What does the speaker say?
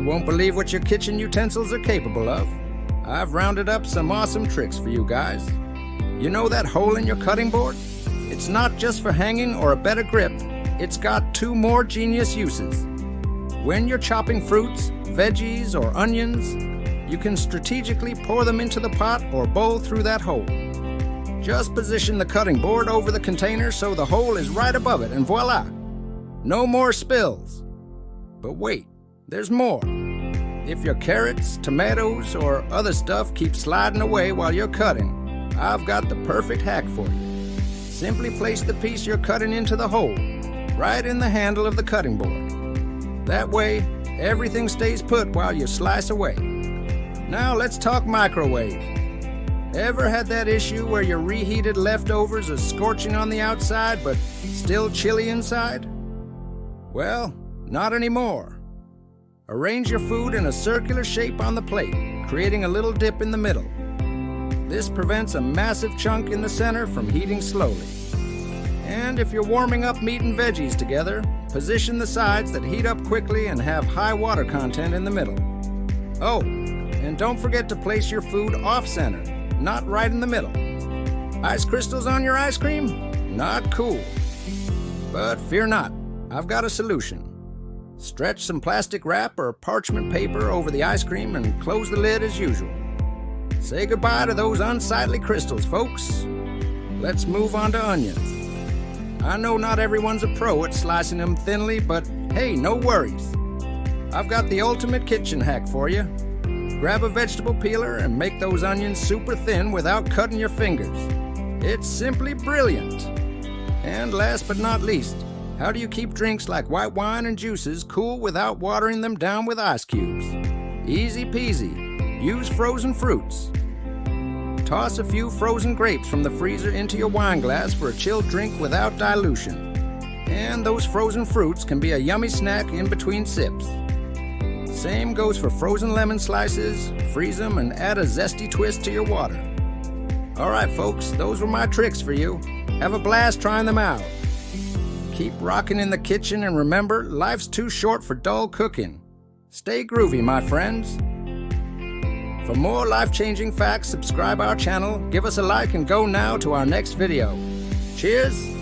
You won't believe what your kitchen utensils are capable of. I've rounded up some awesome tricks for you guys. You know that hole in your cutting board? It's not just for hanging or a better grip. It's got 2 more genius uses. When you're chopping fruits, veggies, or onions, you can strategically pour them into the pot or bowl through that hole. Just position the cutting board over the container so the hole is right above it, and voila! No more spills. But wait, there's more. If your carrots, tomatoes, or other stuff keep sliding away while you're cutting, I've got the perfect hack for you. Simply place the piece you're cutting into the hole, right in the handle of the cutting board. That way, everything stays put while you slice away. Now let's talk microwave. Ever had that issue where your reheated leftovers are scorching on the outside but still chilly inside? Well, not anymore. Arrange your food in a circular shape on the plate, creating a little dip in the middle. This prevents a massive chunk in the center from heating slowly. And if you're warming up meat and veggies together, position the sides that heat up quickly and have high water content in the middle. Oh, and don't forget to place your food off-center, not right in the middle. Ice crystals on your ice cream? Not cool. But fear not, I've got a solution. Stretch some plastic wrap or parchment paper over the ice cream and close the lid as usual. Say goodbye to those unsightly crystals, folks. Let's move on to onions. I know not everyone's a pro at slicing them thinly, but hey, no worries. I've got the ultimate kitchen hack for you. Grab a vegetable peeler and make those onions super thin without cutting your fingers. It's simply brilliant. And last but not least, how do you keep drinks like white wine and juices cool without watering them down with ice cubes? Easy peasy. Use frozen fruits. Toss a few frozen grapes from the freezer into your wine glass for a chilled drink without dilution. And those frozen fruits can be a yummy snack in between sips. Same goes for frozen lemon slices. Freeze them and add a zesty twist to your water. Alright folks, those were my tricks for you. Have a blast trying them out. Keep rocking in the kitchen, and remember, life's too short for dull cooking. Stay groovy, my friends. For more life-changing facts, subscribe our channel, give us a like, and go now to our next video. Cheers!